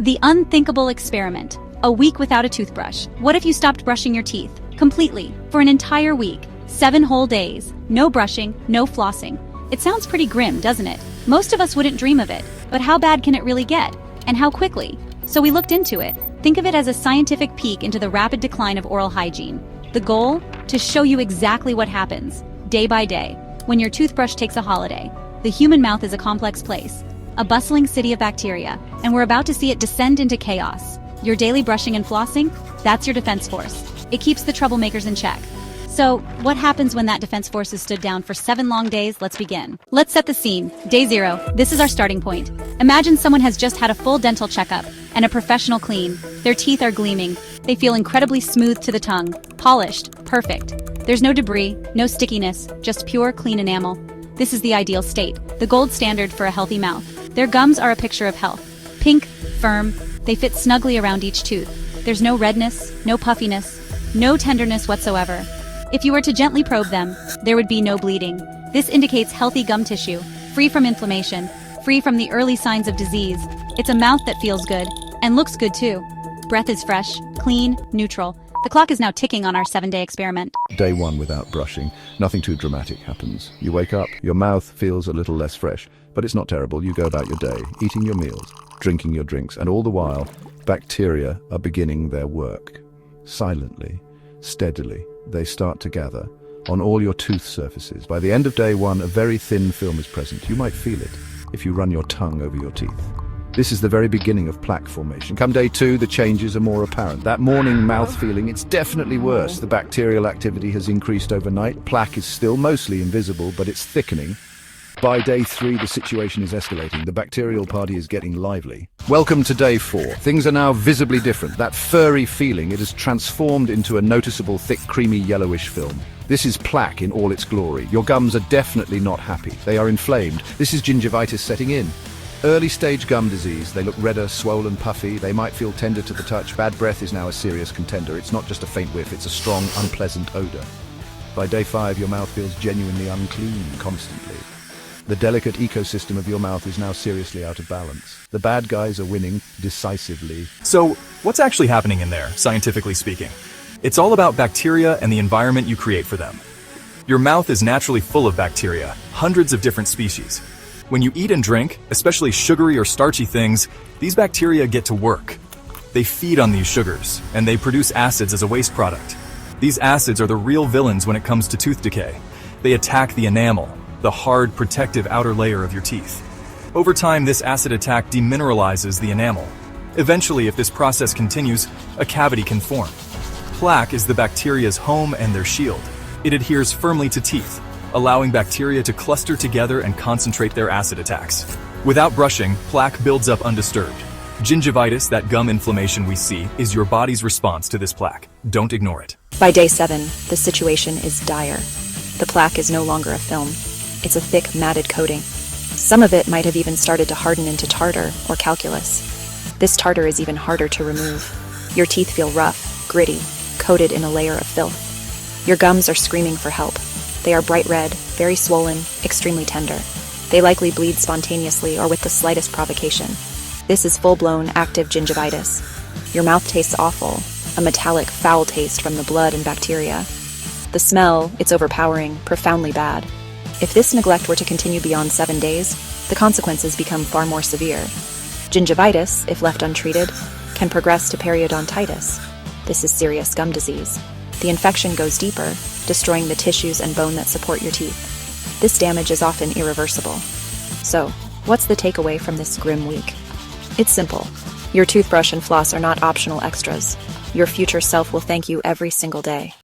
The unthinkable experiment. A week without a toothbrush. What if you stopped brushing your teeth? Completely. For an entire week. 7 whole days. No brushing, no flossing. It sounds pretty grim, doesn't it? Most of us wouldn't dream of it. But how bad can it really get? And how quickly? So we looked into it. Think of it as a scientific peek into the rapid decline of oral hygiene. The goal? To show you exactly what happens, day by day, when your toothbrush takes a holiday. The human mouth is a complex place. A bustling city of bacteria, and we're about to see it descend into chaos. Your daily brushing and flossing? That's your defense force. It keeps the troublemakers in check. So, what happens when that defense force is stood down for 7 long days? Let's begin. Let's set the scene. Day 0. This is our starting point. Imagine someone has just had a full dental checkup and a professional clean. Their teeth are gleaming. They feel incredibly smooth to the tongue. Polished. Perfect. There's no debris, no stickiness, just pure, clean enamel. This is the ideal state, the gold standard for a healthy mouth. Their gums are a picture of health. Pink, firm, they fit snugly around each tooth. There's no redness, no puffiness, no tenderness whatsoever. If you were to gently probe them, there would be no bleeding. This indicates healthy gum tissue, free from inflammation, free from the early signs of disease. It's a mouth that feels good, and looks good too. Breath is fresh, clean, neutral. The clock is now ticking on our 7-day experiment. Day 1 without brushing. Nothing too dramatic happens. You wake up, your mouth feels a little less fresh, but it's not terrible. You go about your day, eating your meals, drinking your drinks, and all the while, bacteria are beginning their work. Silently, steadily, they start to gather on all your tooth surfaces. By the end of day 1, a very thin film is present. You might feel it if you run your tongue over your teeth. This is the very beginning of plaque formation. Come day 2, the changes are more apparent. That morning mouth feeling, it's definitely worse. The bacterial activity has increased overnight. Plaque is still mostly invisible, but it's thickening. By day 3, the situation is escalating. The bacterial party is getting lively. Welcome to day 4. Things are now visibly different. That furry feeling, it has transformed into a noticeable, thick, creamy, yellowish film. This is plaque in all its glory. Your gums are definitely not happy. They are inflamed. This is gingivitis setting in. Early stage gum disease. They look redder, swollen, puffy. They might feel tender to the touch. Bad breath is now a serious contender. It's not just a faint whiff, it's a strong, unpleasant odor. By day 5, your mouth feels genuinely unclean constantly. The delicate ecosystem of your mouth is now seriously out of balance. The bad guys are winning decisively. So, what's actually happening in there, scientifically speaking? It's all about bacteria and the environment you create for them. Your mouth is naturally full of bacteria, hundreds of different species. When you eat and drink, especially sugary or starchy things, these bacteria get to work. They feed on these sugars, and they produce acids as a waste product. These acids are the real villains when it comes to tooth decay. They attack the enamel, the hard, protective outer layer of your teeth. Over time, this acid attack demineralizes the enamel. Eventually, if this process continues, a cavity can form. Plaque is the bacteria's home and their shield. It adheres firmly to teeth, allowing bacteria to cluster together and concentrate their acid attacks. Without brushing, plaque builds up undisturbed. Gingivitis, that gum inflammation we see, is your body's response to this plaque. Don't ignore it. By day 7, the situation is dire. The plaque is no longer a film. It's a thick, matted coating. Some of it might have even started to harden into tartar or calculus. This tartar is even harder to remove. Your teeth feel rough, gritty, coated in a layer of filth. Your gums are screaming for help. They are bright red, very swollen, extremely tender. They likely bleed spontaneously or with the slightest provocation. This is full-blown, active gingivitis. Your mouth tastes awful, a metallic, foul taste from the blood and bacteria. The smell, it's overpowering, profoundly bad. If this neglect were to continue beyond 7 days, the consequences become far more severe. Gingivitis, if left untreated, can progress to periodontitis. This is serious gum disease. The infection goes deeper, destroying the tissues and bone that support your teeth. This damage is often irreversible. So, what's the takeaway from this grim week? It's simple. Your toothbrush and floss are not optional extras. Your future self will thank you every single day.